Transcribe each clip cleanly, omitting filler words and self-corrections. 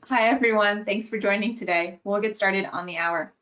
Hi, everyone. Thanks for joining today. We'll get started on the hour.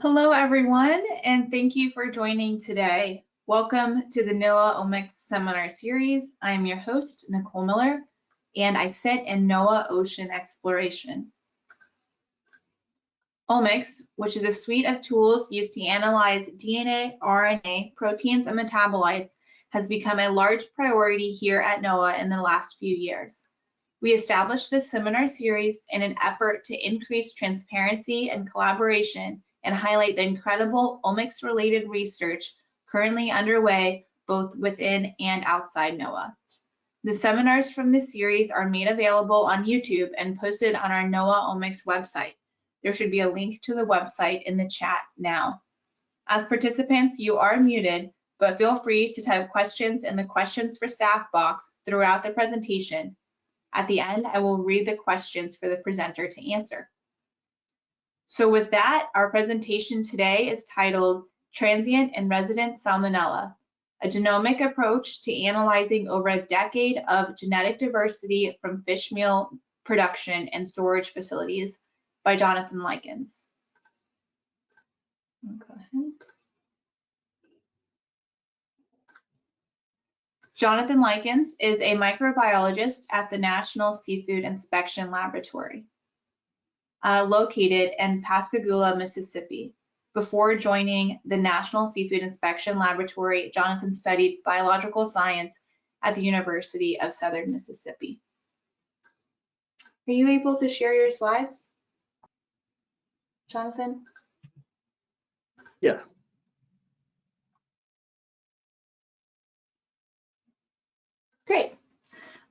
Hello, everyone, and thank you for joining today. Welcome to the NOAA Omics Seminar Series. I'm your host, Nicole Miller, and I sit in NOAA Ocean Exploration. Omics, which is a suite of tools used to analyze DNA, RNA, proteins, and metabolites, has become a large priority here at NOAA in the last few years. We established this seminar series in an effort to increase transparency and collaboration and highlight the incredible omics-related research currently underway both within and outside NOAA. The seminars from this series are made available on YouTube and posted on our NOAA Omics website. There should be a link to the website in the chat now. As participants, you are muted, but feel free to type questions in the questions for staff box throughout the presentation. At the end, I will read the questions for the presenter to answer. So with that, our presentation today is titled Transient and Resident Salmonella, a genomic approach to analyzing over a decade of genetic diversity from fish meal production and storage facilities by Johnathan Likens. Go ahead. Johnathan Likens is a microbiologist at the National Seafood Inspection Laboratory, located in Pascagoula, Mississippi. Before joining the National Seafood Inspection Laboratory, Johnathan studied biological science at the University of Southern Mississippi. Are you able to share your slides, Johnathan? Yes. Great.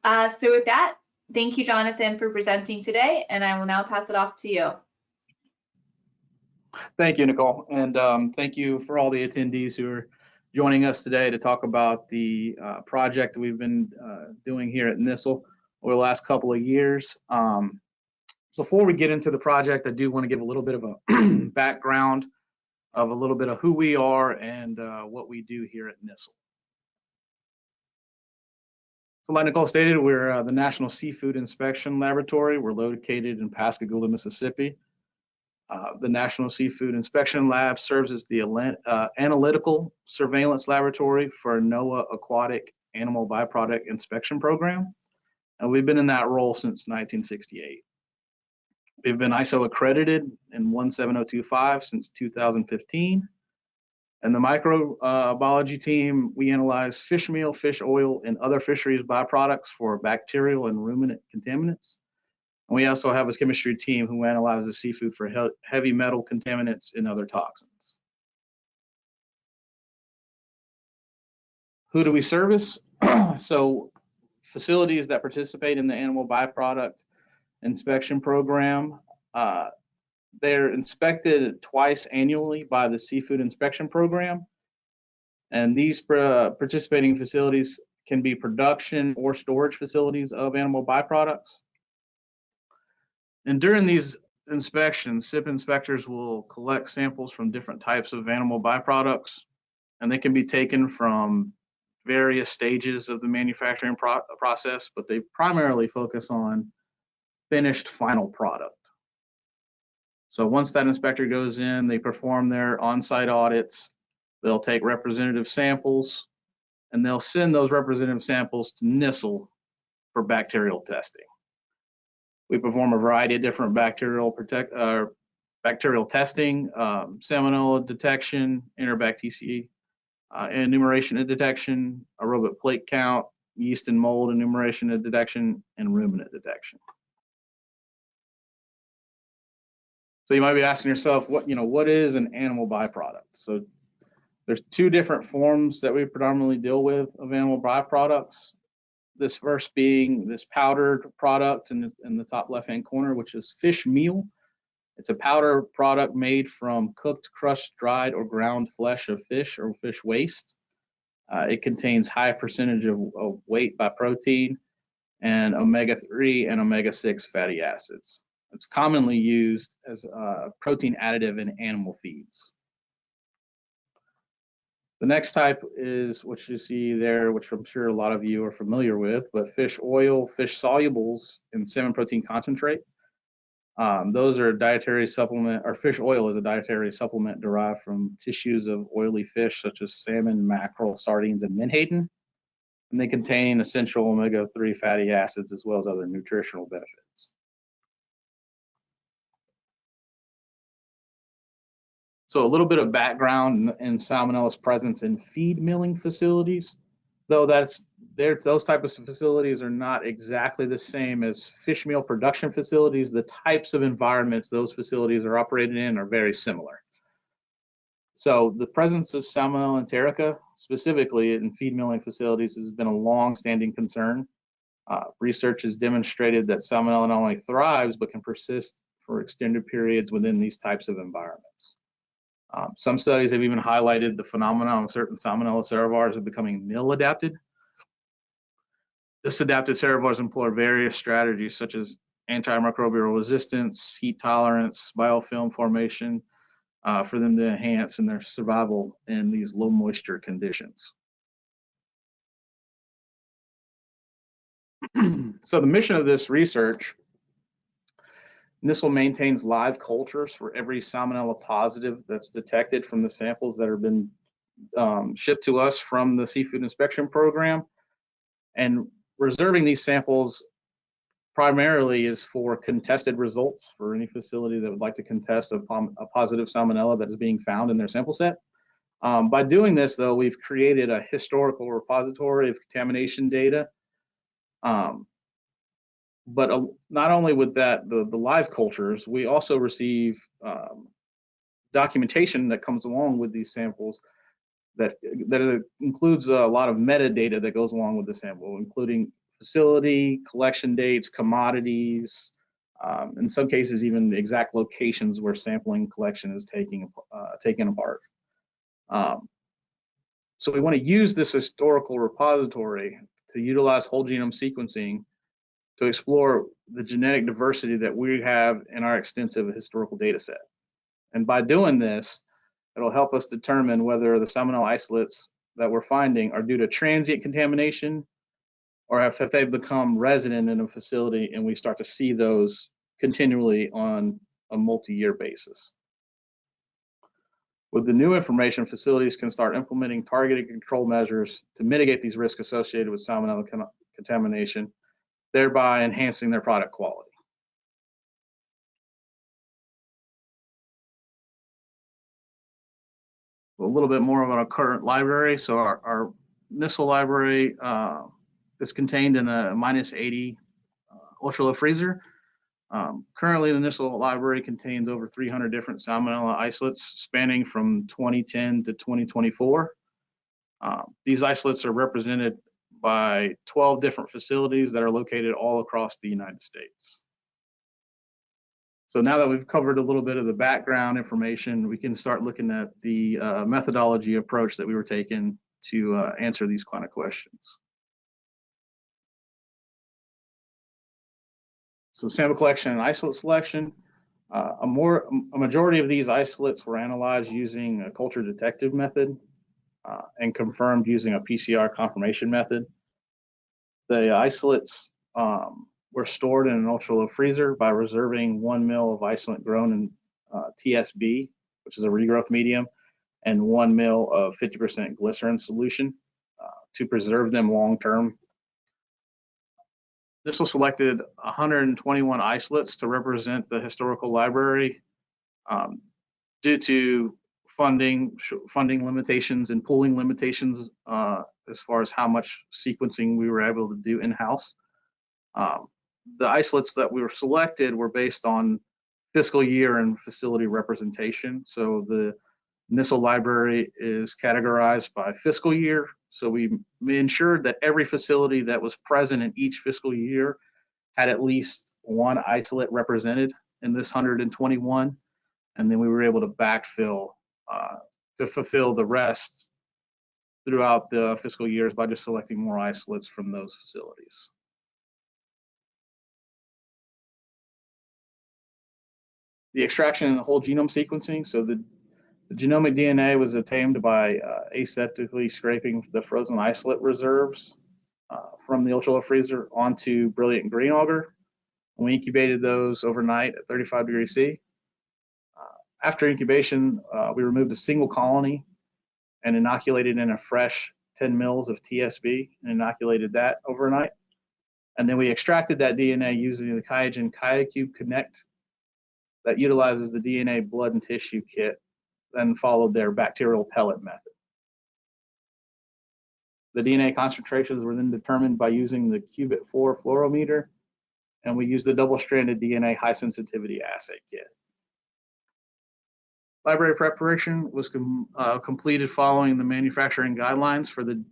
So with that, thank you, Johnathan, for presenting today, and I will now pass it off to you. Thank you, Nicole, and thank you for all the attendees who are joining us today to talk about the project that we've been doing here at NSIL over the last couple of years. Before we get into the project, I do want to give a little bit of a background of a little bit of who we are and what we do here at NSIL. So like Nicole stated, we're the National Seafood Inspection Laboratory. We're located in Pascagoula, Mississippi. The National Seafood Inspection Lab serves as the analytical surveillance laboratory for NOAA Aquatic Animal Byproduct Inspection Program, and we've been in that role since 1968. We've been ISO accredited in 17025 since 2015. And the microbiology team, we analyze fish meal, fish oil, and other fisheries byproducts for bacterial and ruminant contaminants. And we also have a chemistry team who analyzes seafood for heavy metal contaminants and other toxins. Who do we service? So facilities that participate in the animal byproduct inspection program, they're inspected twice annually by the Seafood Inspection Program. And these participating facilities can be production or storage facilities of animal byproducts. And during these inspections, SIP inspectors will collect samples from different types of animal byproducts, and they can be taken from various stages of the manufacturing process, but they primarily focus on finished final product. So once that inspector goes in, they perform their on-site audits, they'll take representative samples, and they'll send those representative samples to NSIL for bacterial testing. We perform a variety of different bacterial testing, Salmonella detection, interbacteria enumeration and detection, aerobic plate count, yeast and mold enumeration and detection, and ruminant detection. So you might be asking yourself, what is an animal byproduct? So there's two different forms that we predominantly deal with of animal byproducts. This first being this powdered product in the top left-hand corner, which is fish meal. It's a powder product made from cooked, crushed, dried, or ground flesh of fish or fish waste. It contains high percentage of weight by protein and omega-3 and omega-6 fatty acids. It's commonly used as a protein additive in animal feeds. The next type is what you see there, which I'm sure a lot of you are familiar with, but fish oil, fish solubles, and salmon protein concentrate. Those are dietary supplement, or fish oil is a dietary supplement derived from tissues of oily fish such as salmon, mackerel, sardines, and menhaden. And they contain essential omega-3 fatty acids as well as other nutritional benefits. So a little bit of background in Salmonella's presence in feed milling facilities, though those types of facilities are not exactly the same as fish meal production facilities. The types of environments those facilities are operated in are very similar. So the presence of Salmonella enterica, specifically in feed milling facilities, has been a long-standing concern. Research has demonstrated that Salmonella not only thrives, but can persist for extended periods within these types of environments. Some studies have even highlighted the phenomenon of certain Salmonella serovars becoming mill-adapted. This adapted serovars employ various strategies such as antimicrobial resistance, heat tolerance, biofilm formation, for them to enhance in their survival in these low moisture conditions. So the mission of this research, NSIL maintains live cultures for every Salmonella positive that's detected from the samples that have been shipped to us from the seafood inspection program. And reserving these samples primarily is for contested results for any facility that would like to contest a positive Salmonella that is being found in their sample set. By doing this, though, we've created a historical repository of contamination data. But not only with that, the live cultures, we also receive documentation that comes along with these samples that includes a lot of metadata that goes along with the sample, including facility, collection dates, commodities, in some cases even the exact locations where sampling collection is taken apart. So we want to use this historical repository to utilize whole genome sequencing to explore the genetic diversity that we have in our extensive historical data set. And by doing this, it'll help us determine whether the Salmonella isolates that we're finding are due to transient contamination, or if they've become resident in a facility and we start to see those continually on a multi-year basis. With the new information, facilities can start implementing targeted control measures to mitigate these risks associated with Salmonella contamination, thereby enhancing their product quality. A little bit more about our current library. So our NSIL library is contained in a -80 ultra-low freezer. Currently, the NSIL library contains over 300 different Salmonella isolates spanning from 2010 to 2024. These isolates are represented by 12 different facilities that are located all across the United States. So now that we've covered a little bit of the background information, we can start looking at the methodology approach that we were taking to answer these kind of questions. So sample collection and isolate selection. A majority of these isolates were analyzed using a culture detective method and confirmed using a PCR confirmation method. The isolates were stored in an ultra-low freezer by reserving 1 ml of isolate grown in TSB, which is a regrowth medium, and 1 ml of 50% glycerin solution to preserve them long-term. This was selected 121 isolates to represent the historical library due to funding limitations and pooling limitations as far as how much sequencing we were able to do in-house. The isolates that we were selected were based on fiscal year and facility representation. So the NSIL library is categorized by fiscal year. So we ensured that every facility that was present in each fiscal year had at least one isolate represented in this 121. And then we were able to backfill to fulfill the rest throughout the fiscal years by just selecting more isolates from those facilities. The extraction and the whole genome sequencing. So the genomic DNA was obtained by aseptically scraping the frozen isolate reserves from the ultra-low freezer onto brilliant green auger. We incubated those overnight at 35 degrees C. After incubation, we removed a single colony and inoculated in a fresh 10 mils of TSB and inoculated that overnight. And then we extracted that DNA using the QIAGEN QIAcube Connect that utilizes the DNA blood and tissue kit, then followed their bacterial pellet method. The DNA concentrations were then determined by using the Qubit 4 fluorometer, and we used the double-stranded DNA high sensitivity assay kit. Library preparation was completed following the manufacturing guidelines for the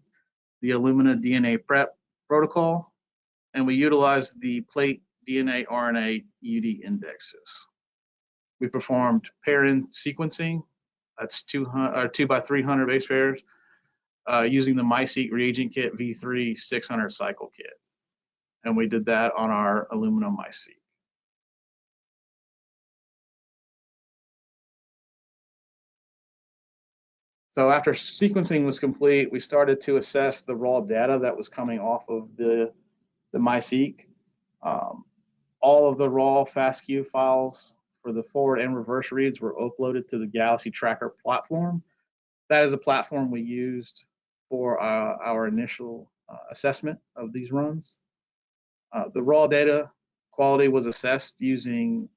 Illumina DNA prep protocol, and we utilized the plate DNA RNA UD indexes. We performed pair-in sequencing, that's 2 by 300 base pairs, using the MiSeq reagent kit V3 600 cycle kit. And we did that on our Illumina MiSeq. So after sequencing was complete, we started to assess the raw data that was coming off of the MiSeq. All of the raw FASTQ files for the forward and reverse reads were uploaded to the Galaxytrakr platform. That is a platform we used for our initial assessment of these runs. The raw data quality was assessed using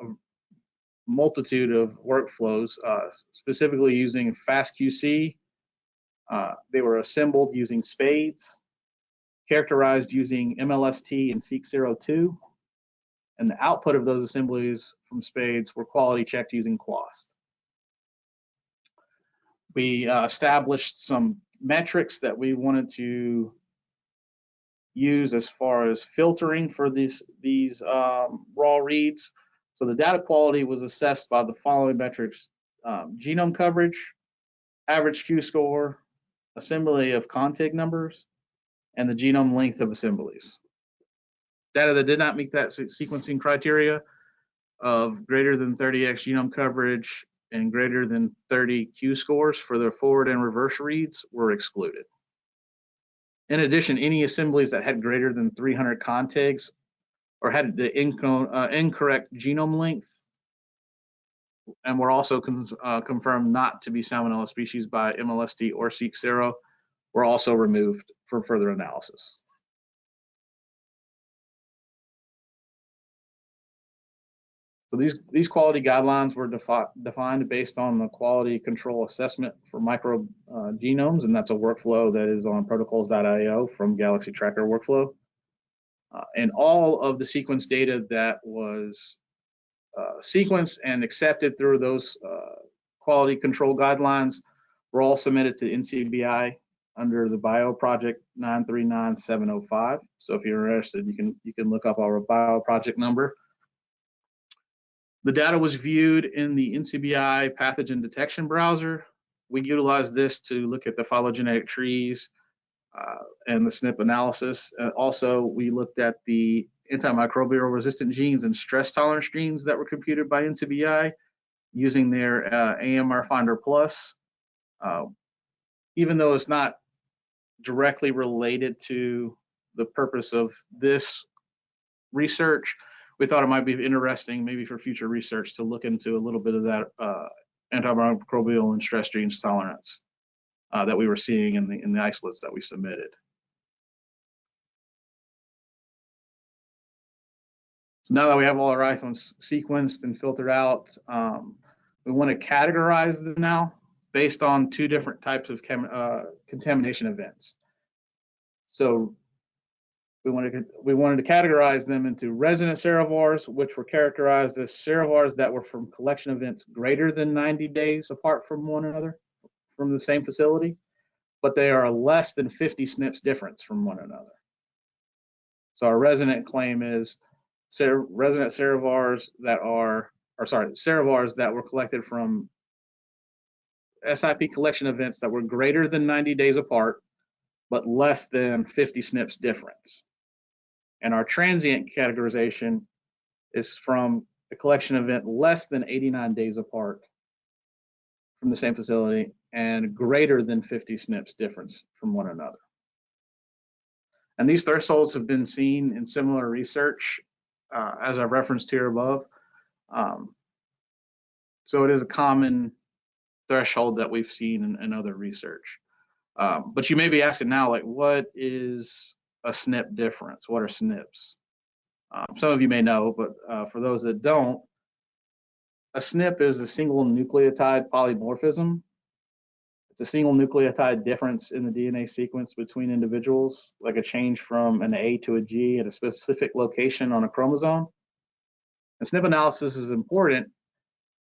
a multitude of workflows, specifically using FastQC. They were assembled using spades, characterized using MLST and SeqZero2, and the output of those assemblies from spades were quality checked using QUAST. We established some metrics that we wanted to use as far as filtering for these raw reads. So the data quality was assessed by the following metrics: genome coverage, average Q-score, assembly of contig numbers, and the genome length of assemblies. Data that did not meet that sequencing criteria of greater than 30x genome coverage and greater than 30 Q-scores for the forward and reverse reads were excluded. In addition, any assemblies that had greater than 300 contigs or had the incorrect genome length and were also confirmed not to be Salmonella species by MLST or SeqZero were also removed for further analysis. So these quality guidelines were defined based on the quality control assessment for microbe genomes, and that's a workflow that is on protocols.io from Galaxytrakr workflow. And all of the sequence data that was sequenced and accepted through those quality control guidelines were all submitted to NCBI under the bio project 939705. So if you're interested, you can look up our bio project number. The data was viewed in the NCBI pathogen detection browser. We utilized this to look at the phylogenetic trees and the SNP analysis. Also, we looked at the antimicrobial resistant genes and stress tolerance genes that were computed by NCBI using their AMR Finder Plus. Even though it's not directly related to the purpose of this research, we thought it might be interesting, maybe for future research, to look into a little bit of that antimicrobial and stress genes tolerance that we were seeing in the isolates that we submitted. So now that we have all our isolates sequenced and filtered out, we want to categorize them now based on two different types of contamination events. So we wanted to categorize them into resident serovars, which were characterized as serovars that were from collection events greater than 90 days apart from one another, from the same facility, but they are less than 50 SNPs difference from one another. So our resident claim is resident serovars that serovars that were collected from SIP collection events that were greater than 90 days apart, but less than 50 SNPs difference. And our transient categorization is from a collection event less than 89 days apart from the same facility and greater than 50 SNPs difference from one another. And these thresholds have been seen in similar research as I referenced here above. So it is a common threshold that we've seen in other research. But you may be asking now, like, what is a SNP difference? What are SNPs? Some of you may know, but for those that don't, a SNP is a single nucleotide polymorphism. It's a single nucleotide difference in the DNA sequence between individuals, like a change from an A to a G at a specific location on a chromosome. And SNP analysis is important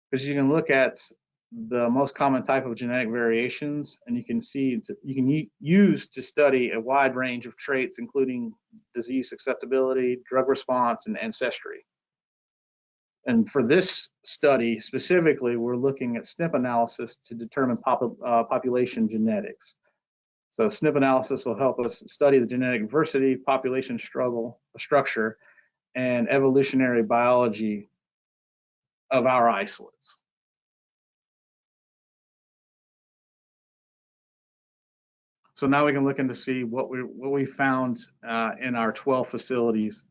because you can look at the most common type of genetic variations, and you can use to study a wide range of traits, including disease susceptibility, drug response, and ancestry. And for this study specifically, we're looking at SNP analysis to determine population genetics. So SNP analysis will help us study the genetic diversity, population structure, and evolutionary biology of our isolates. So now we can look into see what we found in our 12 facilities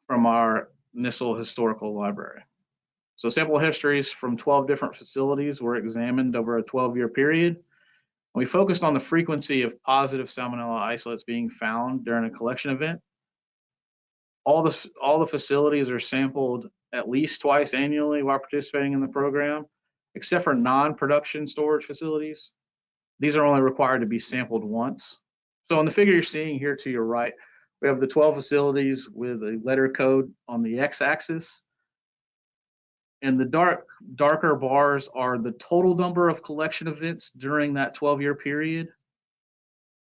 from our NSIL historical library. So sample histories from 12 different facilities were examined over a 12-year period. We focused on the frequency of positive Salmonella isolates being found during a collection event. All the facilities are sampled at least twice annually while participating in the program, except for non-production storage facilities. These are only required to be sampled once. So on the figure you're seeing here to your right, we have the 12 facilities with a letter code on the x-axis. And the darker bars are the total number of collection events during that 12-year period.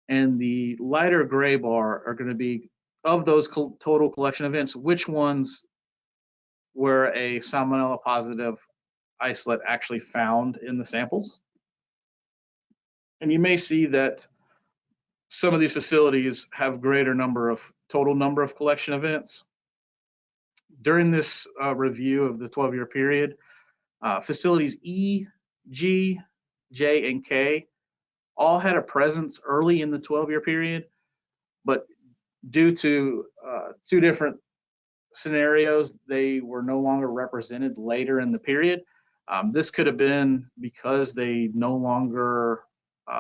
And the lighter gray bar are going to be, of those total collection events, which ones were a Salmonella positive isolate actually found in the samples. And you may see that some of these facilities have greater total number of collection events. During this review of the 12-year period, facilities E, G, J, and K all had a presence early in the 12-year period, but due to two different scenarios, they were no longer represented later in the period. This could have been because they no longer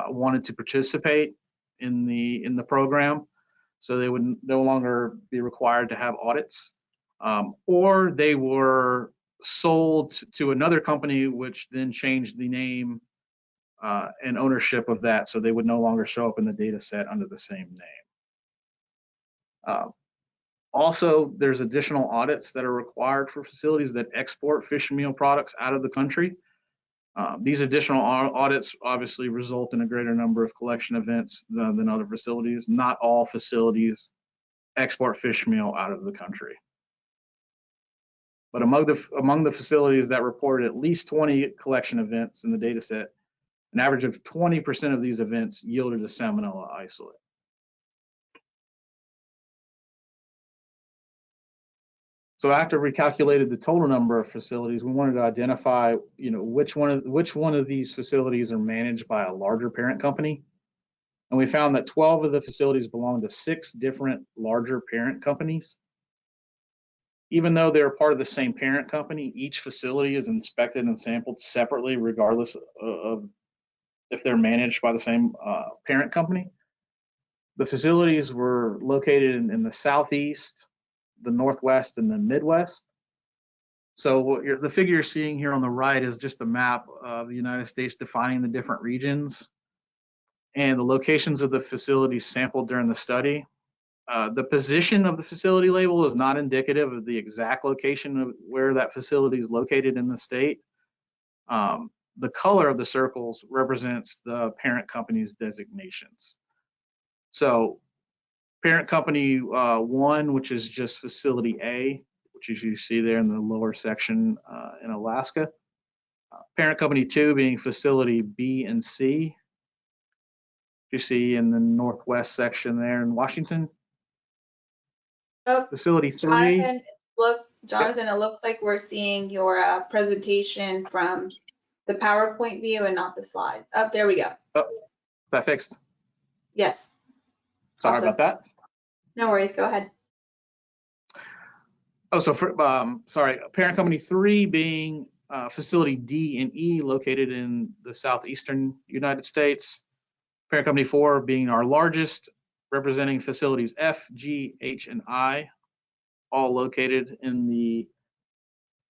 wanted to participate in the program, so they would no longer be required to have audits, or they were sold to another company, which then changed the name and ownership of that, so they would no longer show up in the data set under the same name. Also, there's additional audits that are required for facilities that export fish meal products out of the country. These additional audits obviously result in a greater number of collection events than other facilities. Not all facilities export fish meal out of the country. But among the facilities that reported at least 20 collection events in the data set, an average of 20% of these events yielded a Salmonella isolate. So after we calculated the total number of facilities, we wanted to identify, which one of these facilities are managed by a larger parent company. And we found that 12 of the facilities belong to 6 different larger parent companies. Even though they're part of the same parent company, each facility is inspected and sampled separately, regardless of if they're managed by the same parent company. The facilities were located in the Southeast, the Northwest, and the Midwest. So the figure you're seeing here on the right is just a map of the United States defining the different regions and the locations of the facilities sampled during the study. The position of the facility label is not indicative of the exact location of where that facility is located in the state. The color of the circles represents the parent company's designations. So parent company 1, which is just facility A, which is you see there in the lower section in Alaska. Parent company 2 being facility B and C, you see in the northwest section there in Washington. Oh, facility 3. Jonathan, it looks like we're seeing your presentation from the PowerPoint view and not the slide. Oh, there we go. Oh, that fixed? Yes. Sorry Awesome. about that. No worries, go ahead. Oh, so for, sorry, parent company 3 being facility D and E located in the southeastern United States. Parent company 4 being our largest, representing facilities F, G, H, and I, all located in the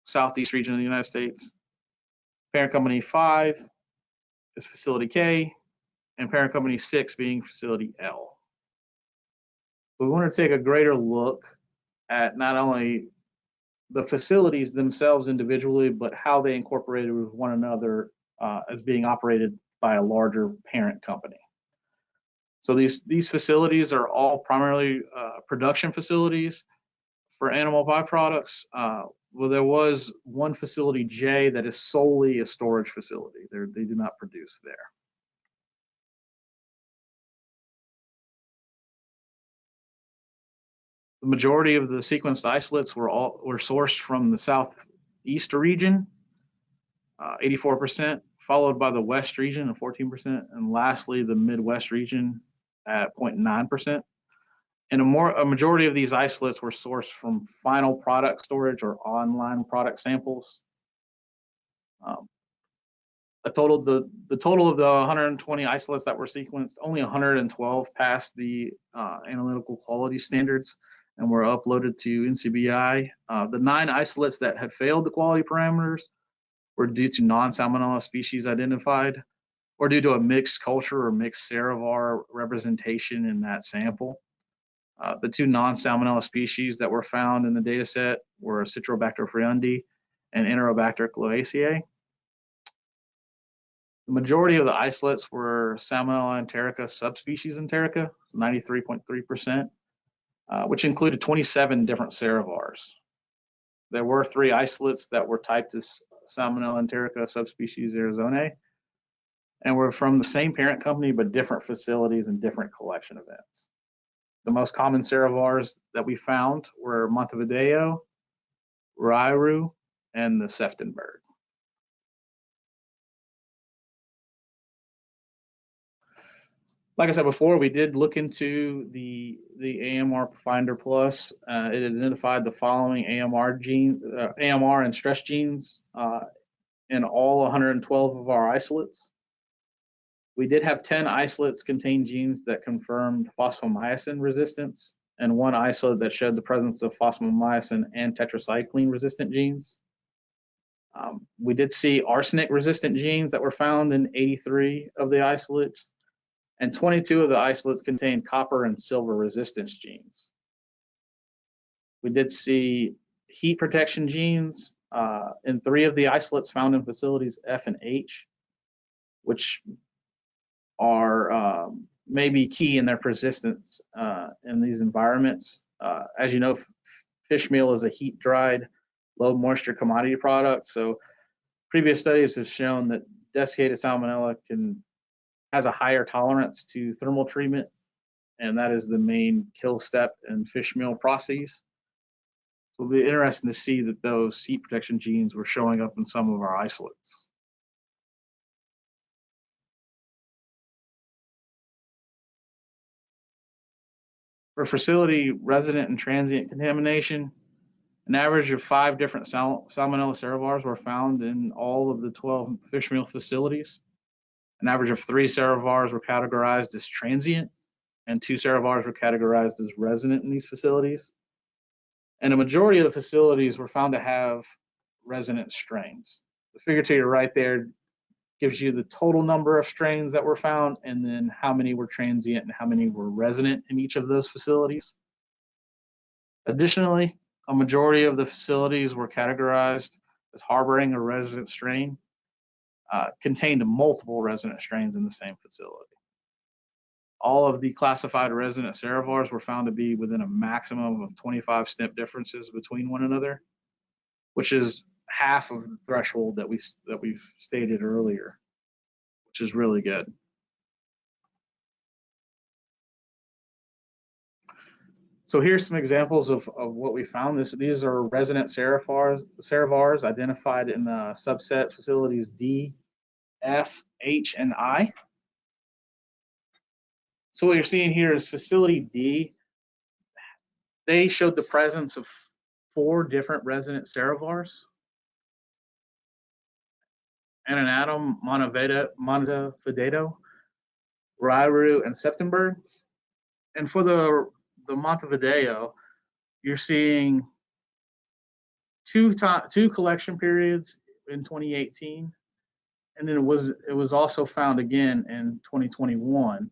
southeast region of the United States. Parent company 5 is facility K, and parent company 6 being facility L. We want to take a greater look at not only the facilities themselves individually, but how they incorporated with one another as being operated by a larger parent company. So these facilities are all primarily production facilities for animal byproducts. Well, there was one facility J that is solely a storage facility. They do not produce there. The majority of the sequenced isolates were sourced from the southeast region, 84%, followed by the west region at 14%, and lastly the Midwest region at 0.9%. And a majority of these isolates were sourced from final product storage or online product samples. The total of the 120 isolates that were sequenced, only 112 passed the analytical quality standards and were uploaded to NCBI. The 9 isolates that had failed the quality parameters were due to non-Salmonella species identified or due to a mixed culture or mixed serovar representation in that sample. The 2 non-Salmonella species that were found in the data set were Citrobacter fruendi and Enterobacter cloaceae. The majority of the isolates were Salmonella enterica subspecies enterica, 93.3%, which included 27 different serovars. There were 3 isolates that were typed as Salmonella enterica subspecies arizonae and were from the same parent company but different facilities and different collection events. The most common serovars that we found were Montevideo, Rairu, and the Seftenberg. Like I said before, we did look into the AMR Finder Plus. It identified the following AMR and stress genes in all 112 of our isolates. We did have 10 isolates contain genes that confirmed phosphomycin resistance, and 1 isolate that showed the presence of phosphomycin and tetracycline resistant genes. We did see arsenic resistant genes that were found in 83 of the isolates, and 22 of the isolates contained copper and silver resistance genes. We did see heat protection genes in 3 of the isolates found in facilities F and H, which are maybe key in their persistence in these environments. As you know, fish meal is a heat-dried, low-moisture commodity product. So previous studies have shown that desiccated salmonella has a higher tolerance to thermal treatment, and that is the main kill step in fish meal processes. So it'll be interesting to see that those heat protection genes were showing up in some of our isolates. For facility resident and transient contamination, an average of 5 different Salmonella serovars were found in all of the 12 fish meal facilities. An average of 3 serovars were categorized as transient, and 2 serovars were categorized as resident in these facilities. And a majority of the facilities were found to have resident strains. The figure to your right there gives you the total number of strains that were found, and then how many were transient and how many were resident in each of those facilities. Additionally, a majority of the facilities were categorized as harboring a resident strain, contained multiple resident strains in the same facility. All of the classified resident serovars were found to be within a maximum of 25 SNP differences between one another, which is half of the threshold that we've stated earlier, which is really good. So here's some examples of what we found. These are resident serovars identified in the subset facilities D, F, H, and I. So what you're seeing here is facility D. They showed the presence of 4 different resident serovars: Anatum, Montevideo, Rairu, and September. And for the Montevideo, you're seeing two collection periods in 2018, and then it was also found again in 2021.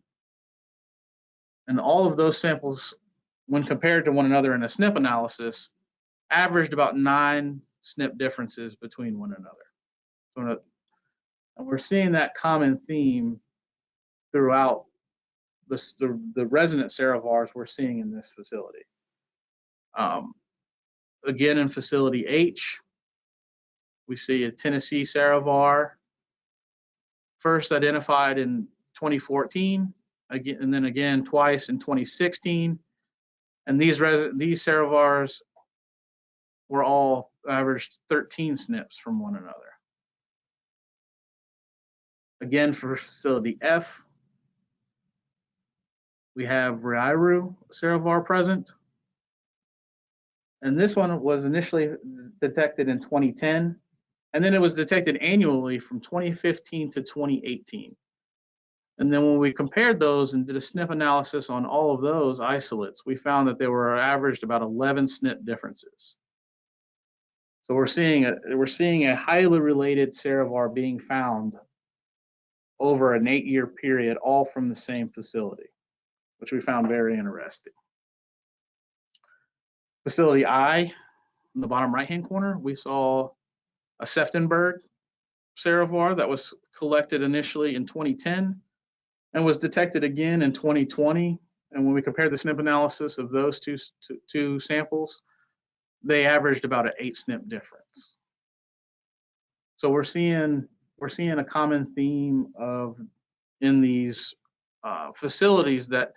And all of those samples, when compared to one another in a SNP analysis, averaged about 9 SNP differences between one another. And we're seeing that common theme throughout the resident serovars we're seeing in this facility. Again, in facility H, we see a Tennessee serovar, first identified in 2014, again, and then again twice in 2016. And these serovars were all averaged 13 SNPs from one another. Again, for facility F, we have Rairu serovar present. And this one was initially detected in 2010, and then it was detected annually from 2015 to 2018. And then when we compared those and did a SNP analysis on all of those isolates, we found that they were averaged about 11 SNP differences. So we're seeing a highly related serovar being found over an 8-year period, all from the same facility, which we found very interesting. Facility I, in the bottom right-hand corner, we saw a September serovar that was collected initially in 2010 and was detected again in 2020. And when we compared the SNP analysis of those two samples, they averaged about an 8 SNP difference. So we're seeing a common theme in these facilities that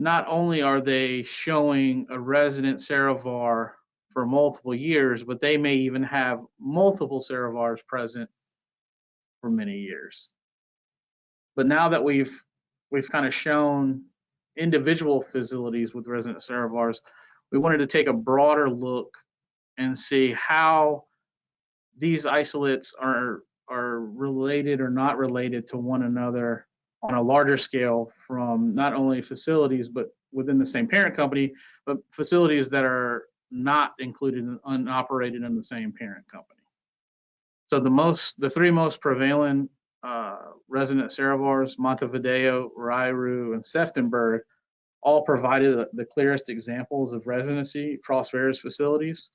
not only are they showing a resident serovar for multiple years, but they may even have multiple serovars present for many years. But now that we've kind of shown individual facilities with resident serovars, we wanted to take a broader look and see how these isolates are related or not related to one another on a larger scale, from not only facilities but within the same parent company, but facilities that are not included and operated in the same parent company. So the 3 most prevalent resident serovars, Montevideo, Rairu, and September, all provided the clearest examples of residency across various facilities.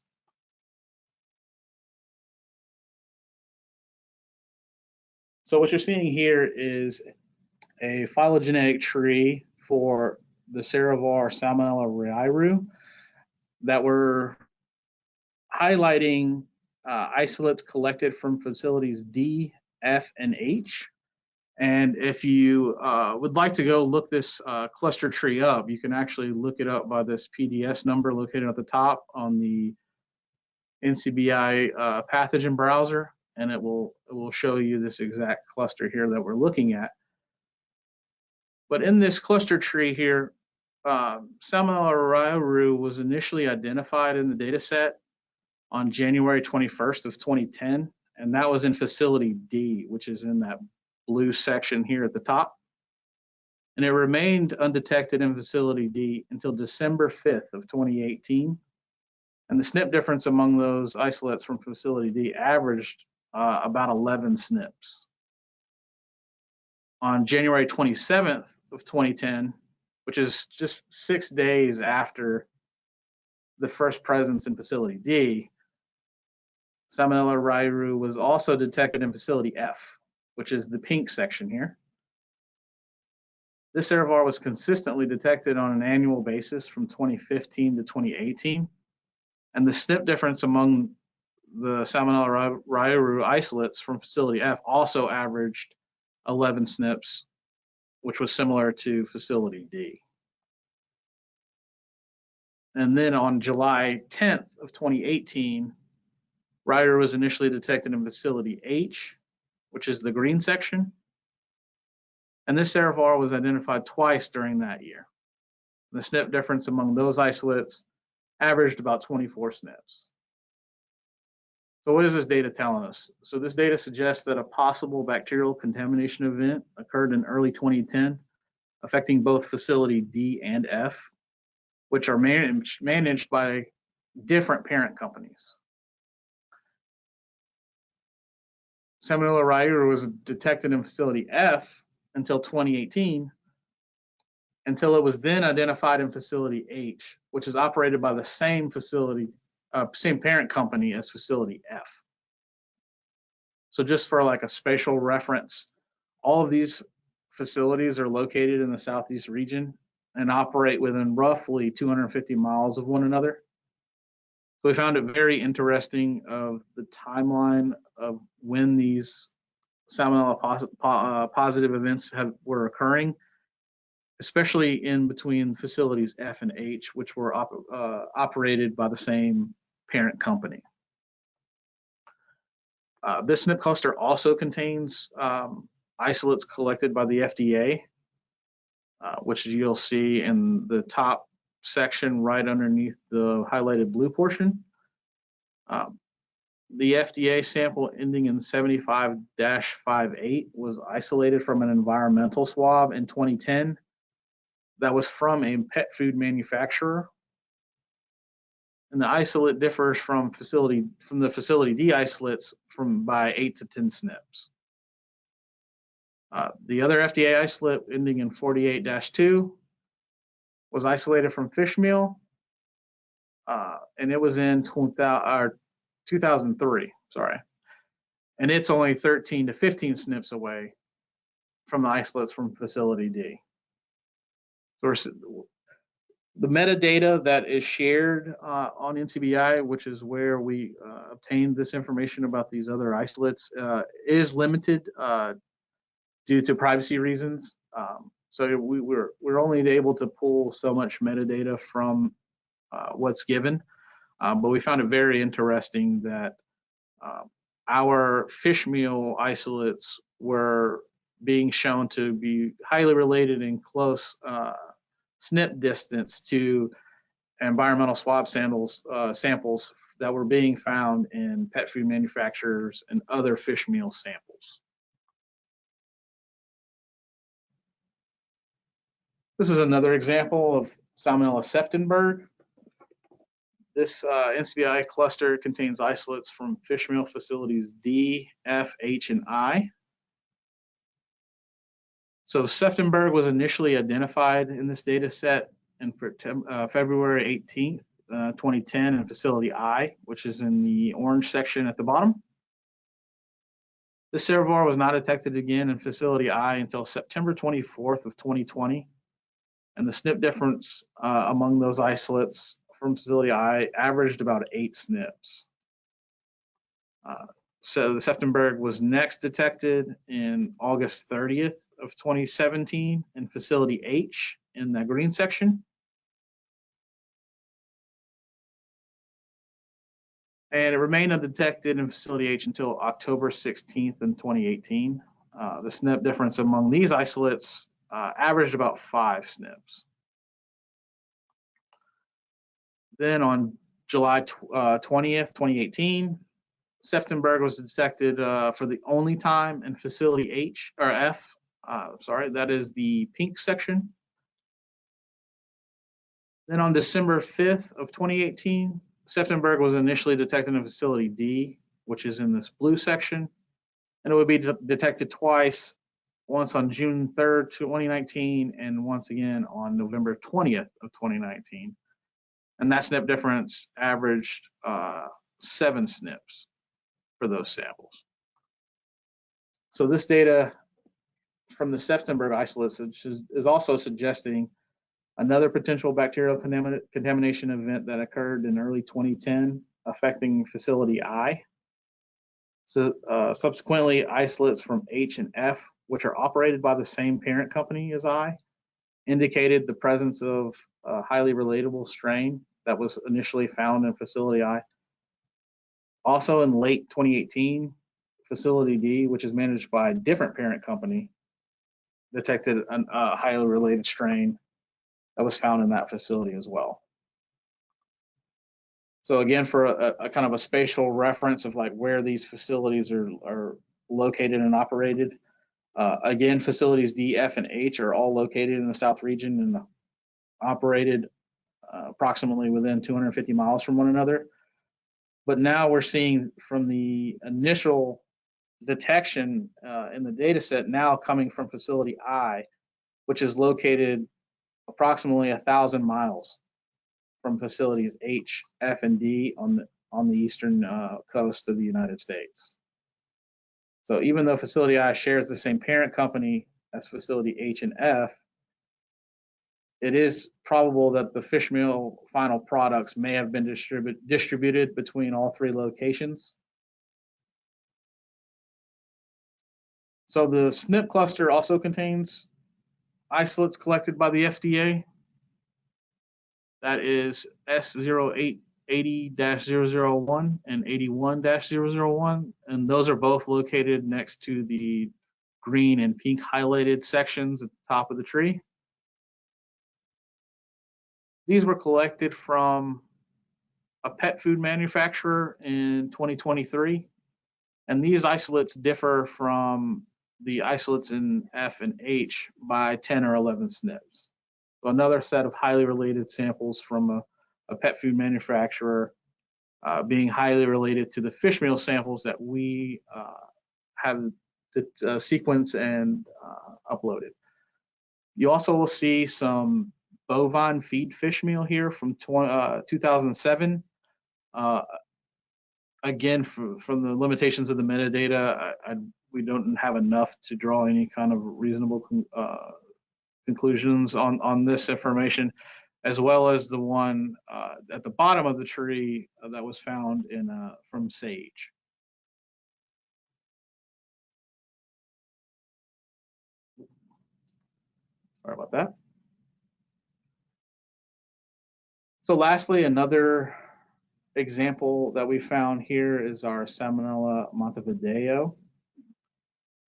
So what you're seeing here is a phylogenetic tree for the serovar Salmonella Rairu that we're highlighting isolates collected from facilities D, F, and H. And if you would like to go look this cluster tree up, you can actually look it up by this PDS number located at the top on the NCBI pathogen browser, and it will show you this exact cluster here that we're looking at. But in this cluster tree here, Salmonella Rairu was initially identified in the data set on January 21st of 2010, and that was in facility D, which is in that blue section here at the top. And it remained undetected in facility D until December 5th of 2018. And the SNP difference among those isolates from facility D averaged about 11 SNPs. On January 27th of 2010, which is just 6 days after the first presence in facility D, Salmonella Rairu was also detected in facility F, which is the pink section here. This serovar was consistently detected on an annual basis from 2015 to 2018, and the SNP difference among the Salmonella Rairu isolates from facility F also averaged 11 SNPs, which was similar to facility D. And then on July 10th of 2018, Rairu was initially detected in facility H, which is the green section. And this serovar was identified twice during that year. The SNP difference among those isolates averaged about 24 SNPs. So what is this data telling us? So this data suggests that a possible bacterial contamination event occurred in early 2010, affecting both facility D and F, which are managed by different parent companies. Salmonella A was detected in facility F until 2018, until it was then identified in facility H, which is operated by the same same parent company as facility F. So just for like a spatial reference, all of these facilities are located in the Southeast region and operate within roughly 250 miles of one another. So we found it very interesting of the timeline of when these Salmonella positive events were occurring, especially in between facilities F and H, which were operated by the same parent company. This SNP cluster also contains isolates collected by the FDA, which you'll see in the top section right underneath the highlighted blue portion. The FDA sample ending in 75-58 was isolated from an environmental swab in 2010 that was from a pet food manufacturer. And the isolate differs from the facility D isolates by 8 to 10 SNPs. The other FDA isolate ending in 48-2 was isolated from fish meal, and it was in 2003, sorry. And it's only 13 to 15 SNPs away from the isolates from facility D. So the metadata that is shared on NCBI, which is where we obtained this information about these other isolates, is limited due to privacy reasons. So we're only able to pull so much metadata from what's given, but we found it very interesting that our fish meal isolates were being shown to be highly related in close SNP distance to environmental swab samples that were being found in pet food manufacturers and other fish meal samples. This is another example of Salmonella Seftonburg. This NCBI cluster contains isolates from fish meal facilities D, F, H, and I. So Seftonburg was initially identified in this data set in February 18th, 2010 in facility I, which is in the orange section at the bottom. The serovar was not detected again in facility I until September 24th of 2020. And the SNP difference among those isolates from facility I averaged about 8 SNPs. So the Seftonburg was next detected in August 30th of 2017 in facility H in the green section. And it remained undetected in facility H until October 16th in 2018. The SNP difference among these isolates averaged about 5 SNPs. Then on July 20th, 2018, Seftonburg was detected for the only time in facility H or F. That is the pink section. Then on December 5th of 2018, Seftonburg was initially detected in facility D, which is in this blue section, and it would be detected twice, once on June 3rd, 2019, and once again on November 20th of 2019. And that SNP difference averaged 7 SNPs for those samples. So this data from the Seftonburg isolates is also suggesting another potential bacterial contamination event that occurred in early 2010 affecting facility I. So subsequently, isolates from H and F, which are operated by the same parent company as I, indicated the presence of a highly relatable strain that was initially found in facility I. Also in late 2018, facility D, which is managed by a different parent company, detected a highly related strain that was found in that facility as well. So again, for a kind of a spatial reference of like where these facilities are located and operated. Again, facilities D, F, and H are all located in the South region and operated approximately within 250 miles from one another. But now we're seeing from the initial detection in the data set now coming from facility I, which is located approximately 1,000 miles from facilities H, F, and D on the eastern coast of the United States. So even though facility I shares the same parent company as facility H and F, it is probable that the fish meal final products may have been distributed between all three locations. So the SNP cluster also contains isolates collected by the FDA. That is S0880-001 and 81-001, and those are both located next to the green and pink highlighted sections at the top of the tree. These were collected from a pet food manufacturer in 2023, and these isolates differ from the isolates in F and H by 10 or 11 SNPs. So another set of highly related samples from a pet food manufacturer being highly related to the fish meal samples that we have sequenced and uploaded. You also will see some bovine feed fish meal here from 2007. Again, from the limitations of the metadata, we don't have enough to draw any kind of reasonable conclusions on this information, as well as the one at the bottom of the tree that was found from Sage. Sorry about that. So lastly, another example that we found here is our Salmonella Montevideo.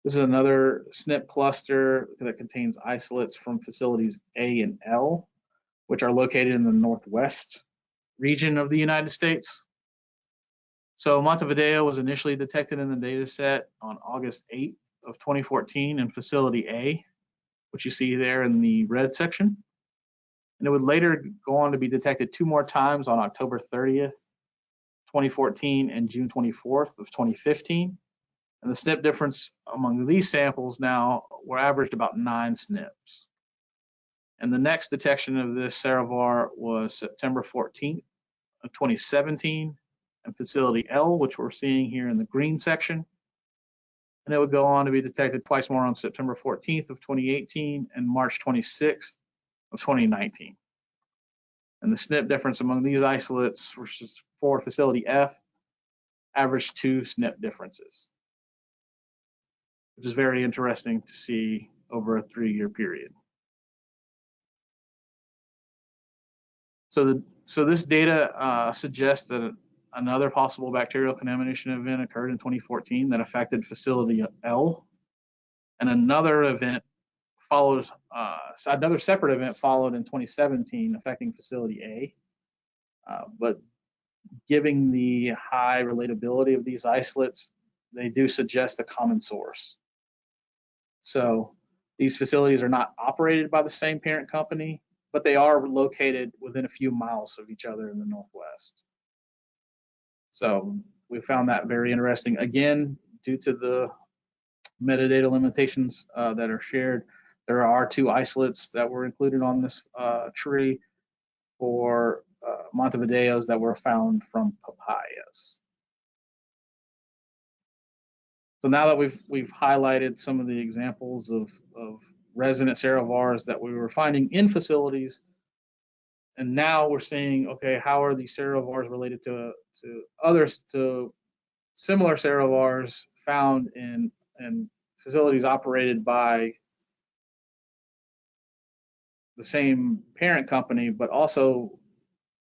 This is another SNP cluster that contains isolates from facilities A and L, which are located in the northwest region of the United States. So Montevideo was initially detected in the data set on August 8th of 2014 in facility A, which you see there in the red section. And it would later go on to be detected 2 more times on October 30th, 2014 and June 24th of 2015. And the SNP difference among these samples now were averaged about 9 SNPs. And the next detection of this serovar was September 14th of 2017 in facility L, which we're seeing here in the green section. And it would go on to be detected twice more on September 14th of 2018 and March 26th of 2019. And the SNP difference among these isolates versus for facility F averaged 2 SNP differences, which is very interesting to see over a 3-year period. So this data suggests that another possible bacterial contamination event occurred in 2014 that affected facility L, and another event followed. Another separate event followed in 2017 affecting facility A, but given the high relatability of these isolates, they do suggest a common source. So these facilities are not operated by the same parent company, but they are located within a few miles of each other in the Northwest. So we found that very interesting. Again, due to the metadata limitations that are shared, there are 2 isolates that were included on this tree for Montevideos that were found from papayas. So now that we've highlighted some of the examples of resident serovars that we were finding in facilities, and now we're seeing, okay, how are these serovars related to similar serovars found in facilities operated by the same parent company, but also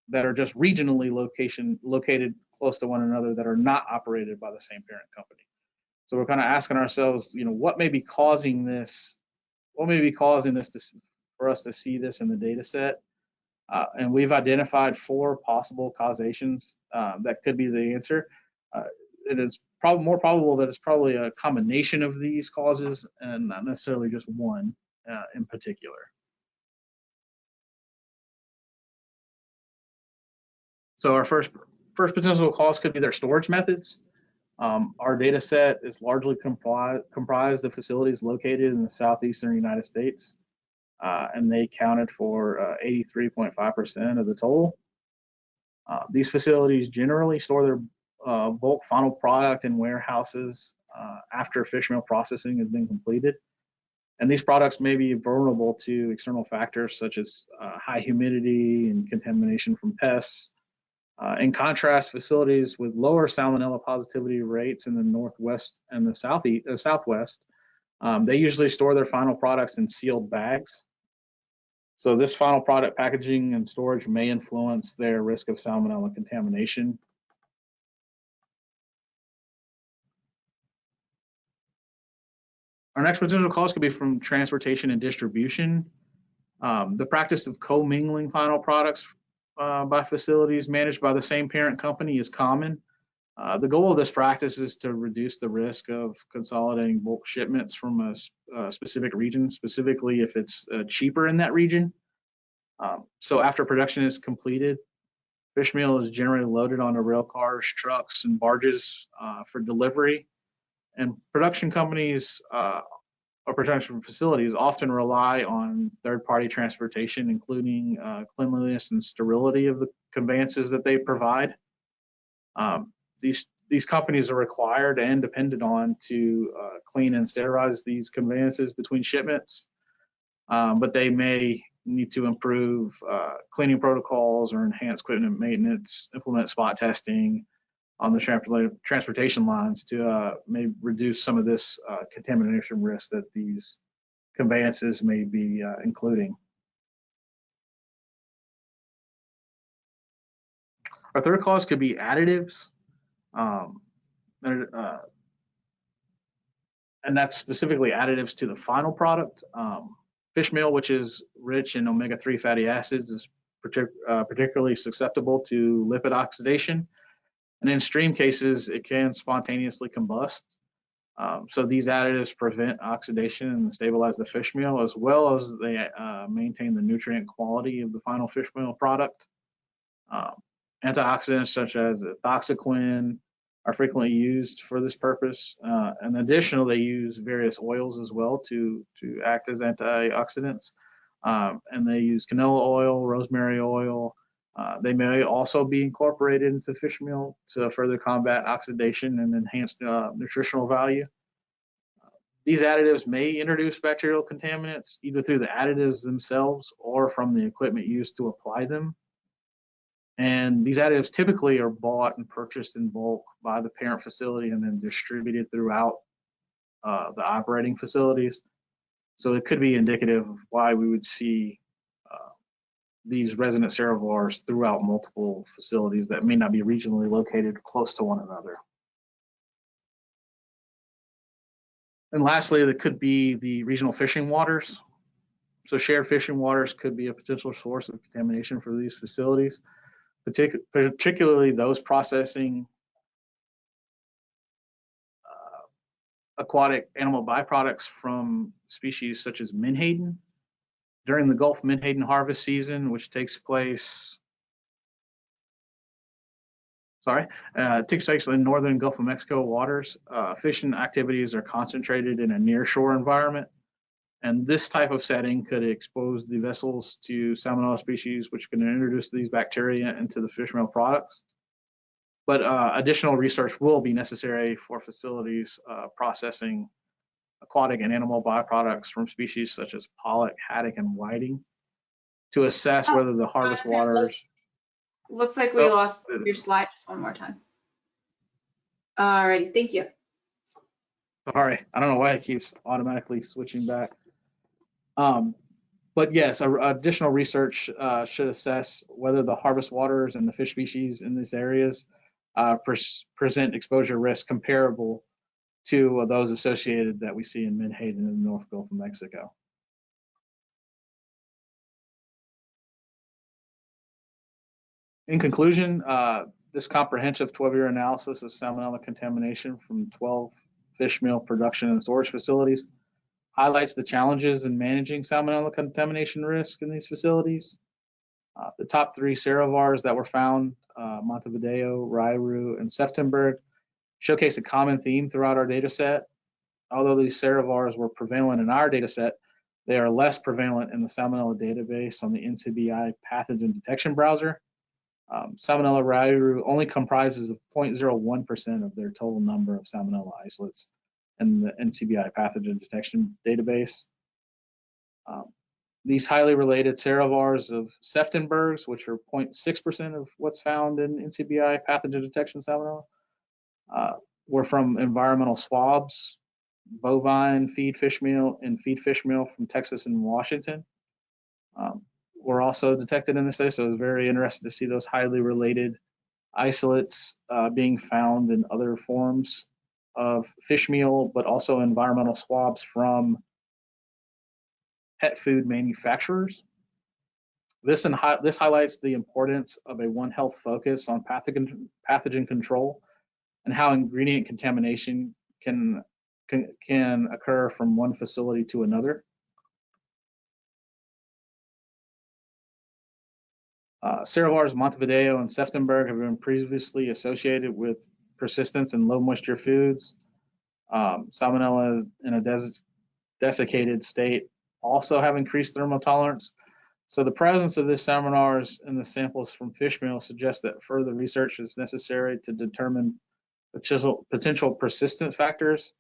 that are just regionally located close to one another that are not operated by the same parent company. So we're kind of asking ourselves, what may be causing this? What may be causing this for us to see this in the data set? And we've identified 4 possible causations that could be the answer. It is more probable that it's probably a combination of these causes and not necessarily just one in particular. So our first potential cause could be their storage methods. Our data set is largely comprised of facilities located in the southeastern United States, and they accounted for 83.5% of the total. These facilities generally store their bulk final product in warehouses after fish meal processing has been completed. And these products may be vulnerable to external factors such as high humidity and contamination from pests. In contrast, facilities with lower salmonella positivity rates in the northwest and the southwest, they usually store their final products in sealed bags. So this final product packaging and storage may influence their risk of salmonella contamination. Our next potential cause could be from transportation and distribution. The practice of commingling final products by facilities managed by the same parent company is common. The goal of this practice is to reduce the risk of consolidating bulk shipments from a specific region, specifically if it's cheaper in that region. So after production is completed, fish meal is generally loaded onto rail cars, trucks, and barges for delivery. And production companies or production facilities often rely on third-party transportation, including cleanliness and sterility of the conveyances that they provide. These companies are required and depended on to clean and sterilize these conveyances between shipments, but they may need to improve cleaning protocols or enhance equipment maintenance, implement spot testing on the transportation lines to maybe reduce some of this contamination risk that these conveyances may be including. Our third cause could be additives. And that's specifically additives to the final product. Fish meal, which is rich in omega-3 fatty acids, is particularly susceptible to lipid oxidation. And in extreme cases, it can spontaneously combust. So these additives prevent oxidation and stabilize the fish meal, as well as they maintain the nutrient quality of the final fish meal product. Antioxidants such as ethoxyquin are frequently used for this purpose. And additionally, they use various oils as well to act as antioxidants. And they use canola oil, rosemary oil. They may also be incorporated into fish meal to further combat oxidation and enhance nutritional value. These additives may introduce bacterial contaminants either through the additives themselves or from the equipment used to apply them. And these additives typically are bought and purchased in bulk by the parent facility and then distributed throughout the operating facilities. So it could be indicative of why we would see these resident serovars throughout multiple facilities that may not be regionally located close to one another. And lastly, there could be the regional fishing waters. So shared fishing waters could be a potential source of contamination for these facilities, particularly those processing aquatic animal byproducts from species such as menhaden. During the Gulf menhaden harvest season, which takes place, in northern Gulf of Mexico waters, fishing activities are concentrated in a nearshore environment. And this type of setting could expose the vessels to salmonella species, which can introduce these bacteria into the fish meal products. But additional research will be necessary for facilities processing aquatic and animal byproducts from species such as pollock, haddock, and whiting to assess whether the harvest waters. Looks like we lost your slide one more time. All righty, thank you. Sorry, I don't know why it keeps automatically switching back. But yes, additional research should assess whether the harvest waters and the fish species in these areas present exposure risk comparable to those associated that we see in menhaden in the North Gulf of Mexico. In conclusion, this comprehensive 12-year analysis of salmonella contamination from 12 fish meal production and storage facilities highlights the challenges in managing salmonella contamination risk in these facilities. The top 3 serovars that were found, Montevideo, Rairu, and Seftenberg, showcase a common theme throughout our data set. Although these serovars were prevalent in our data set, they are less prevalent in the Salmonella database on the NCBI pathogen detection browser. Salmonella Rairu only comprises of 0.01% of their total number of Salmonella isolates in the NCBI pathogen detection database. These highly related serovars of Seftenbergs, which are 0.6% of what's found in NCBI pathogen detection Salmonella, were from environmental swabs, bovine feed fish meal, and feed fish meal from Texas and Washington. Were also detected in this study, so I was very interested to see those highly related isolates being found in other forms of fish meal, but also environmental swabs from pet food manufacturers. This highlights the importance of a One Health focus on pathogen control and how ingredient contamination can occur from one facility to another. Serovars Montevideo and Seftenberg have been previously associated with persistence in low moisture foods. Salmonella in a desiccated state also have increased thermal tolerance. So the presence of this salmonars in the samples from fish meal suggests that further research is necessary to determine potential persistent factors,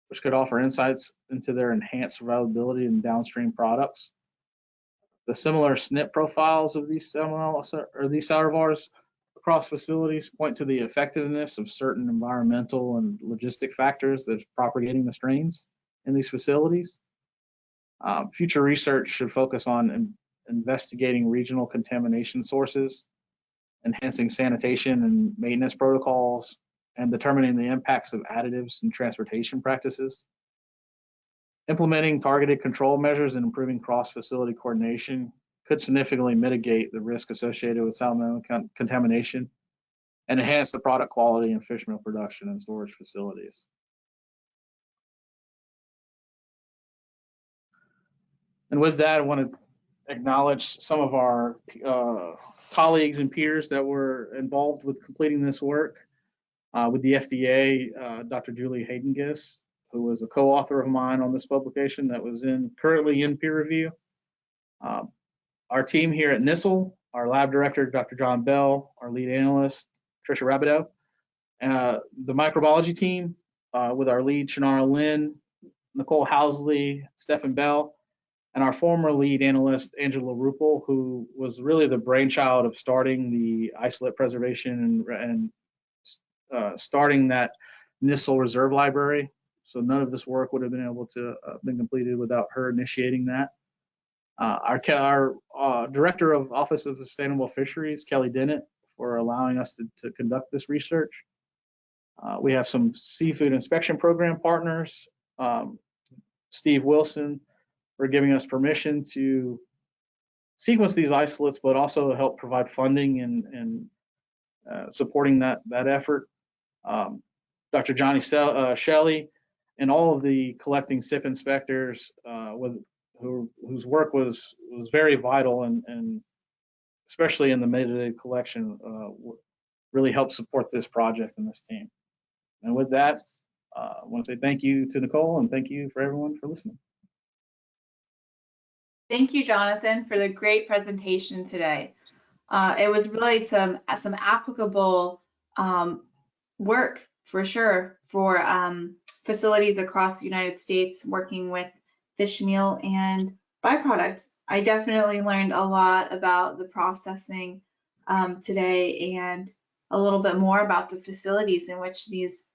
which could offer insights into their enhanced survivability in downstream products. The similar SNP profiles of these salmonella or these serovars across facilities point to the effectiveness of certain environmental and logistic factors that are propagating the strains in these facilities. Future research should focus on investigating regional contamination sources, enhancing sanitation and maintenance protocols, and determining the impacts of additives and transportation practices. Implementing targeted control measures and improving cross-facility coordination could significantly mitigate the risk associated with salmonella contamination and enhance the product quality in fish meal production and storage facilities. And with that, I want to acknowledge some of our colleagues and peers that were involved with completing this work. With the FDA, Dr. Julie Haydengis, who was a co-author of mine on this publication that was currently in peer review. Our team here at NSIL, our lab director, Dr. John Bell, our lead analyst, Tricia Rabideau, the microbiology team with our lead, Shannara Lynn, Nicole Housley, Stephen Bell, and our former lead analyst, Angela Ruppel, who was really the brainchild of starting the isolate preservation and starting that NSIL reserve library. So none of this work would have been able to been completed without her initiating that. Our Director of Office of Sustainable Fisheries, Kelly Dennett, for allowing us to conduct this research. We have some seafood inspection program partners, Steve Wilson, for giving us permission to sequence these isolates, but also help provide funding and supporting that effort. Dr. Johnny Shelley, and all of the collecting SIP inspectors whose work was very vital and especially in the metadata collection really helped support this project and this team. And with that, I want to say thank you to Nicole and thank you for everyone for listening. Thank you, Jonathan, for the great presentation today. It was really some applicable work for sure for facilities across the United States working with fish meal and byproducts. I definitely learned a lot about the processing today and a little bit more about the facilities in which these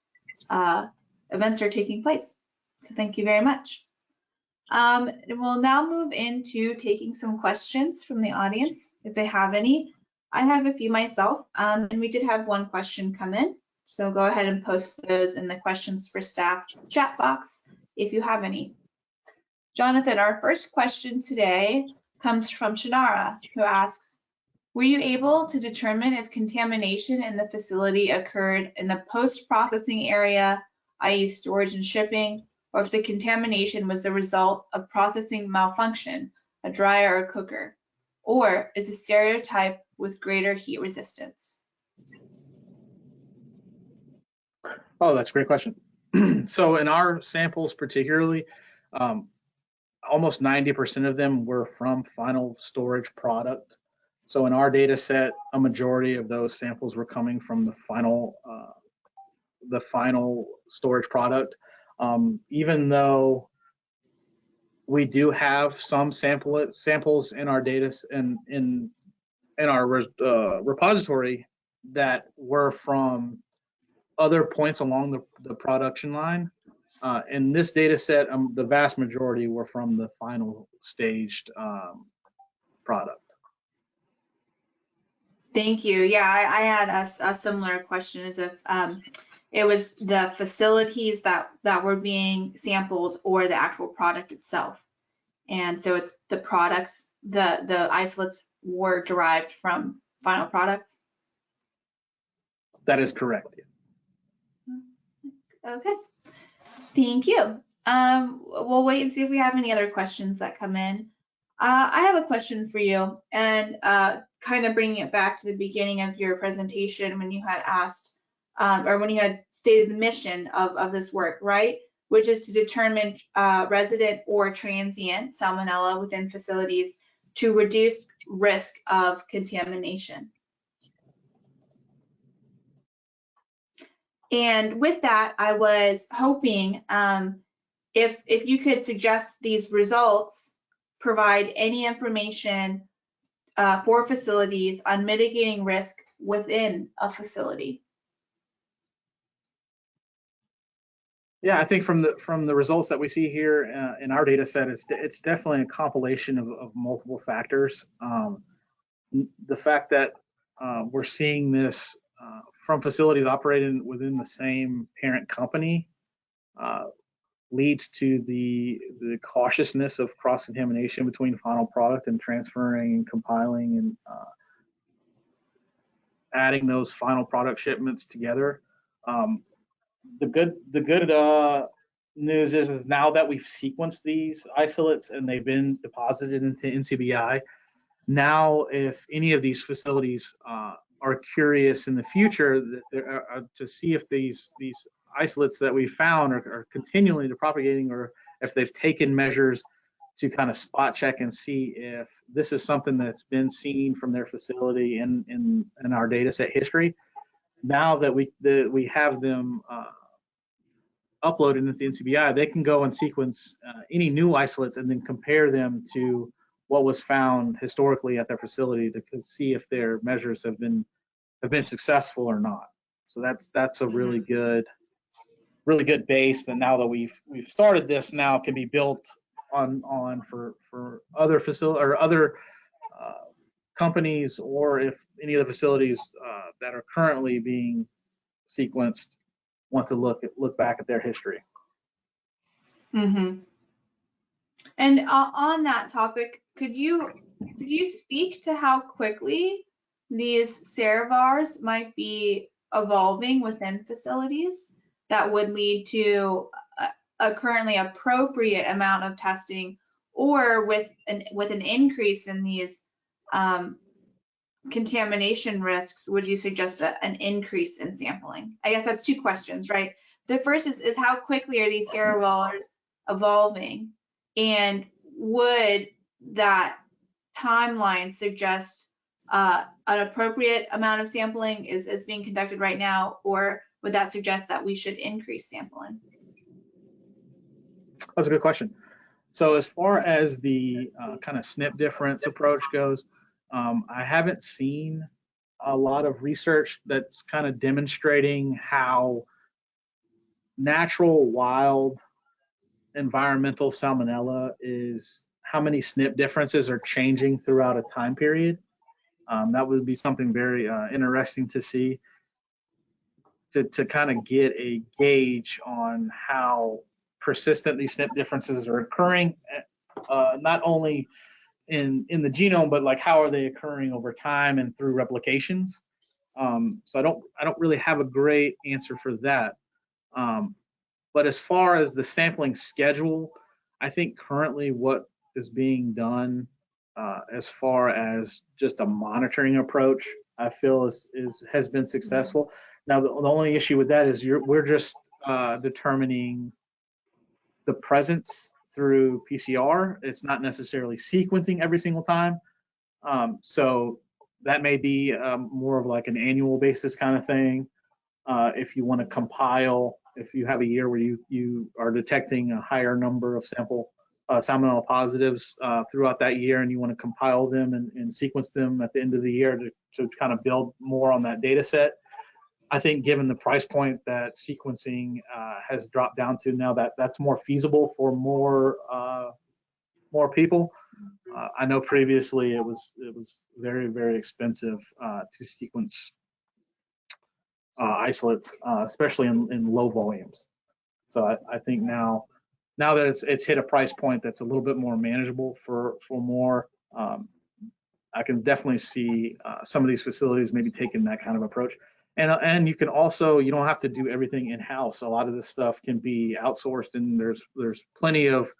events are taking place. So thank you very much. We'll now move into taking some questions from the audience if they have any. I have a few myself, and we did have one question come in. So go ahead and post those in the questions for staff chat box if you have any. Jonathan, our first question today comes from Shannara, who asks, Were you able to determine if contamination in the facility occurred in the post-processing area, i.e. storage and shipping, or if the contamination was the result of processing malfunction, a dryer or cooker, or is a stereotype with greater heat resistance? Oh, that's a great question. So in our samples particularly, almost 90% of them were from final storage product. So in our data set, a majority of those samples were coming from the final storage product. Even though we do have some samples in our data and in our repository that were from other points along the production line. In this data set, the vast majority were from the final staged product. Thank you. Yeah, I had a similar question as if it was the facilities that were being sampled or the actual product itself. And so it's the products, the isolates were derived from final products? That is correct. Okay, thank you. We'll wait and see if we have any other questions that come in. I have a question for you, and kind of bringing it back to the beginning of your presentation when you had asked, or when you had stated the mission of this work, right? Which is to determine resident or transient Salmonella within facilities to reduce risk of contamination. And with that, I was hoping if you could suggest these results provide any information for facilities on mitigating risk within a facility. Yeah, I think from the results that we see here in our data set, it's definitely a compilation of multiple factors. The fact that we're seeing this from facilities operating within the same parent company leads to the cautiousness of cross-contamination between final product and transferring and compiling and adding those final product shipments together. The good news is now that we've sequenced these isolates and they've been deposited into NCBI, now if any of these facilities are curious in the future to see if these isolates that we found are continually propagating, or if they've taken measures to kind of spot check and see if this is something that's been seen from their facility in our data set history. Now that we have them uploaded into the NCBI, they can go and sequence any new isolates and then compare them to what was found historically at their facility to see if their measures have been successful or not. So that's a really good base that now that we've started this now can be built on for other facility or other companies, or if any of the facilities that are currently being sequenced want to look back at their history. Mm-hmm. And on that topic, could you speak to how quickly these serovars might be evolving within facilities that would lead to a currently appropriate amount of testing, or with an increase in these contamination risks, would you suggest an increase in sampling? I guess that's two questions, right? The first is how quickly are these serovars evolving, and would that timeline suggest an appropriate amount of sampling is being conducted right now, or would that suggest that we should increase sampling? That's a good question. So as far as the kind of SNP difference approach goes, I haven't seen a lot of research that's kind of demonstrating how natural wild environmental Salmonella is, how many SNP differences are changing throughout a time period. That would be something very interesting to see, to kind of get a gauge on how persistent these SNP differences are occurring, not only in the genome, but like how are they occurring over time and through replications. So I don't really have a great answer for that. But as far as the sampling schedule, I think currently what is being done as far as just a monitoring approach, I feel has been successful. Now the only issue with that is we're just determining the presence through PCR. It's not necessarily sequencing every single time. So that may be more of like an annual basis kind of thing. If you want to compile, if you have a year where you are detecting a higher number of Salmonella positives throughout that year, and you want to compile them and sequence them at the end of the year to kind of build more on that data set. I think given the price point that sequencing has dropped down to now, that's more feasible for more people. I know previously it was very, very expensive to sequence isolates, especially in low volumes. So I think now that it's hit a price point that's a little bit more manageable for more, I can definitely see some of these facilities maybe taking that kind of approach. And you can also, you don't have to do everything in-house. A lot of this stuff can be outsourced, and there's plenty of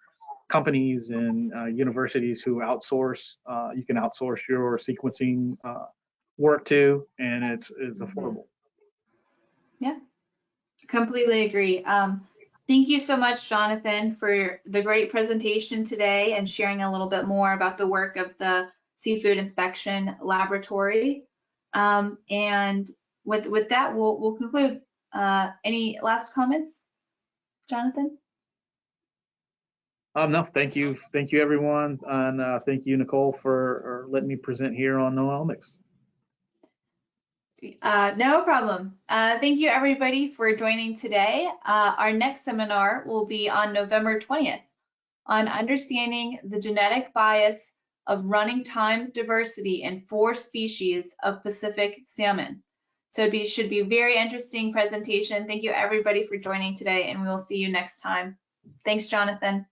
companies and universities who outsource. You can outsource your sequencing work to, and it's affordable. Yeah, completely agree. Thank you so much, Johnathan, for the great presentation today and sharing a little bit more about the work of the Seafood Inspection Laboratory. And with that, we'll conclude. Any last comments, Johnathan? No, thank you everyone, and thank you, Nicole, for letting me present here on Noelmics. No problem. Thank you everybody for joining today. Our next seminar will be on November 20th on understanding the genetic bias of running time diversity in 4 species of Pacific salmon. So it should be a very interesting presentation. Thank you everybody for joining today, and we will see you next time. Thanks, Johnathan.